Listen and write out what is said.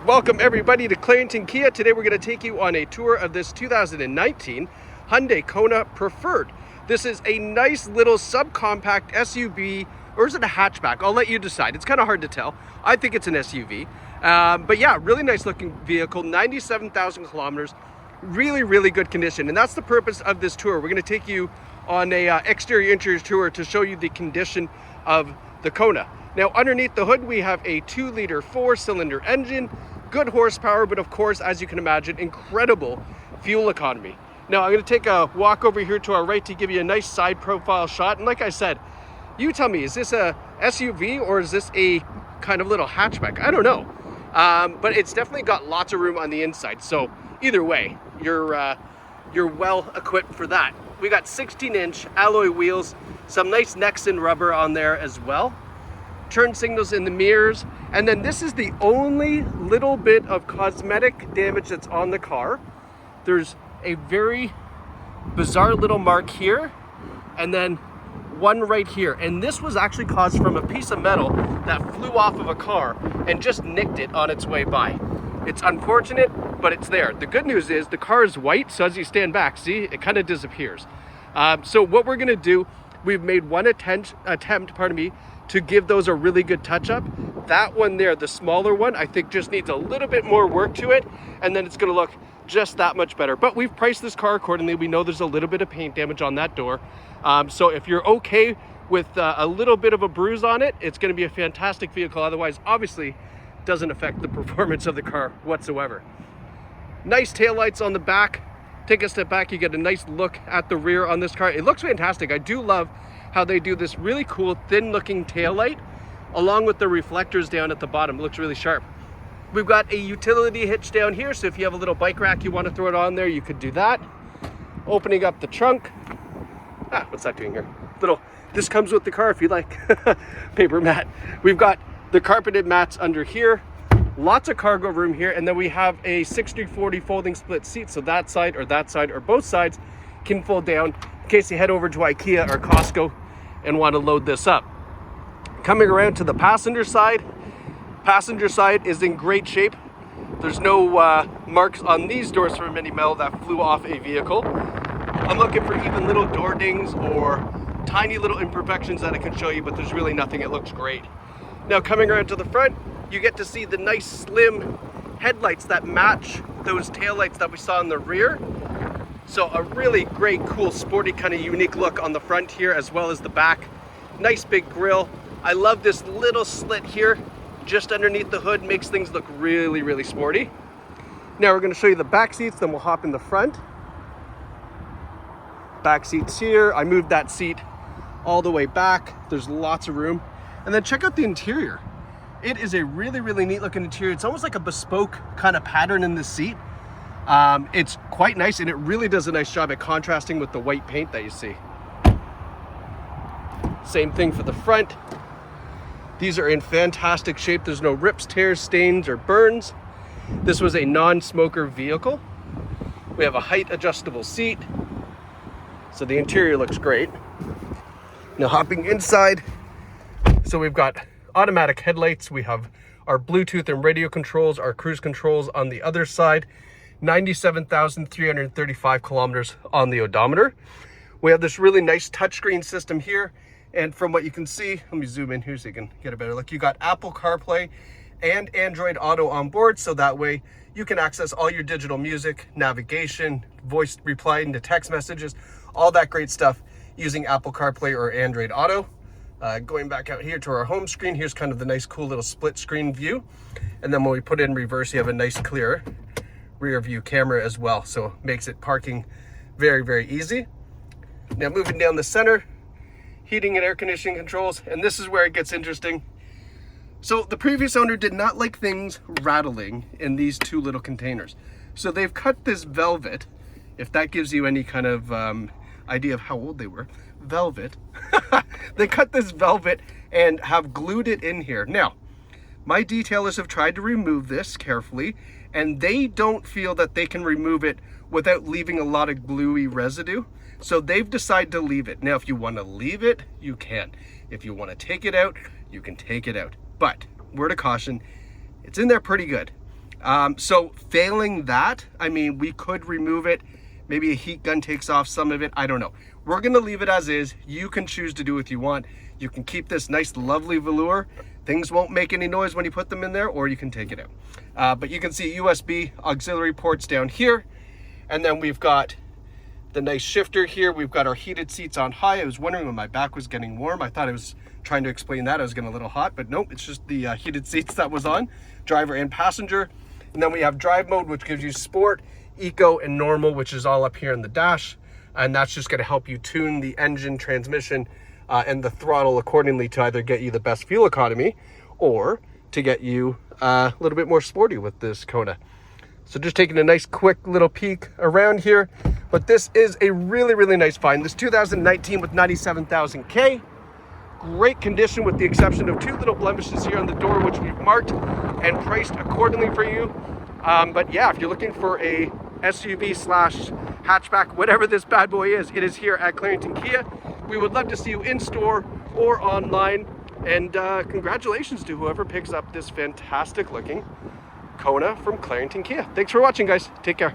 Welcome everybody to Clarington Kia. Today we're going to take you on a tour of this 2019 Hyundai Kona Preferred. This is a nice little subcompact SUV, or is it a hatchback? I'll let you decide. It's kind of hard to tell. I think it's an SUV. But yeah, really nice looking vehicle, 97,000 kilometers, really good condition. And that's the purpose of this tour. We're going to take you on a exterior interior tour to show you the condition of the Kona. Now underneath the hood we have a 2-liter 4-cylinder engine, good horsepower, but of course, as you can imagine, incredible fuel economy. Now I'm going to take a walk over here to our right to give you a nice side profile shot. And like I said, you tell me, is this a SUV or is this a kind of little hatchback? I don't know. But it's definitely got lots of room on the inside. So either way, you're well equipped for that. We got 16-inch alloy wheels, some nice Nexen rubber on there as well. Turn signals in the mirrors, and then this is the only little bit of cosmetic damage that's on the car. There's a very bizarre little mark here, and then one right here, and this was actually caused from a piece of metal that flew off of a car and just nicked it on its way by. It's unfortunate, but it's there. The good news is the car is white, so as you stand back, see, it kind of disappears. So what we're gonna do, we've made one attempt, to give those a really good touch-up. That one there, the smaller one, I think just needs a little bit more work to it, and then it's gonna look just that much better. But we've priced this car accordingly. We know there's a little bit of paint damage on that door. So if you're okay with a little bit of a bruise on it, it's gonna be a fantastic vehicle. Otherwise, obviously, doesn't affect the performance of the car whatsoever. Nice taillights on the back. Take a step back, you get a nice look at the rear on this car. It looks fantastic. I do love how they do this really cool thin looking tail light along with the reflectors down at the bottom. It looks really sharp. We've got a utility hitch down here, so if you have a little bike rack you want to throw it on there, you could do that. Opening up the trunk. What's that doing here? This comes with the car if you like. Paper mat. We've got the carpeted mats under here, lots of cargo room here, and then we have a 60/40 folding split seat, so that side or both sides can fold down in case you head over to IKEA or Costco and want to load this up. Coming around to the passenger side is in great shape. There's no marks on these doors from any metal that flew off a vehicle. I'm looking for even little door dings or tiny little imperfections that I can show you, but there's really nothing. It looks great. Now coming around to the front, you get to see the nice slim headlights that match those taillights that we saw in the rear. So a really great, cool, sporty, kind of unique look on the front here as well as the back. Nice big grille. I love this little slit here just underneath the hood, makes things look really sporty. Now we're going to show you the back seats, then we'll hop in the front. Back seats here. I moved that seat all the way back. There's lots of room. And then check out the interior. It is a really neat looking interior. It's almost like a bespoke kind of pattern in the seat. It's quite nice, and it really does a nice job at contrasting with the white paint that you see. Same thing for the front. These are in fantastic shape. There's no rips, tears, stains, or burns. This was a non-smoker vehicle. We have a height adjustable seat, so the interior looks great. Now hopping inside, so we've got automatic headlights. We have our Bluetooth and radio controls, our cruise controls on the other side. 97,335 kilometers on the odometer. We have this really nice touchscreen system here, and from what you can see, let me zoom in here so you can get a better look. You got Apple CarPlay and Android Auto on board, so that way you can access all your digital music, navigation, voice reply into text messages, all that great stuff using Apple CarPlay or Android Auto. Going back out here to our home screen, here's kind of the nice cool little split screen view, and then when we put it in reverse, you have a nice clear rear view camera as well, so makes it parking very easy. Now moving down the center, heating and air conditioning controls, and this is where it gets interesting. So the previous owner did not like things rattling in these two little containers, so they've cut this velvet, if that gives you any kind of idea of how old they were. Velvet. They cut this velvet and have glued it in here. Now my detailers have tried to remove this carefully, and they don't feel that they can remove it without leaving a lot of gluey residue. So they've decided to leave it. Now, if you want to leave it, you can. If you want to take it out, you can take it out. But word of caution, it's in there pretty good. So failing that, I mean, we could remove it. Maybe a heat gun takes off some of it. I don't know. We're going to leave it as is. You can choose to do what you want. You can keep this nice, lovely velour. Things won't make any noise when you put them in there, or you can take it out. But you can see USB auxiliary ports down here. And then we've got the nice shifter here. We've got our heated seats on high. I was wondering when my back was getting warm. I thought I was trying to explain that I was getting a little hot, but nope, it's just the heated seats that was on, driver and passenger. And then we have drive mode, which gives you sport, eco, and normal, which is all up here in the dash. And that's just going to help you tune the engine, transmission, and the throttle accordingly to either get you the best fuel economy or to get you a little bit more sporty with this Kona. So just taking a nice quick little peek around here. But this is a really, really nice find. This 2019 with 97,000 K. Great condition with the exception of 2 little blemishes here on the door, which we've marked and priced accordingly for you. But yeah, if you're looking for a SUV slash hatchback, whatever this bad boy is, it is here at Clarington Kia. We would love to see you in store or online. And congratulations to whoever picks up this fantastic looking Kona from Clarington Kia. Thanks for watching, guys. Take care.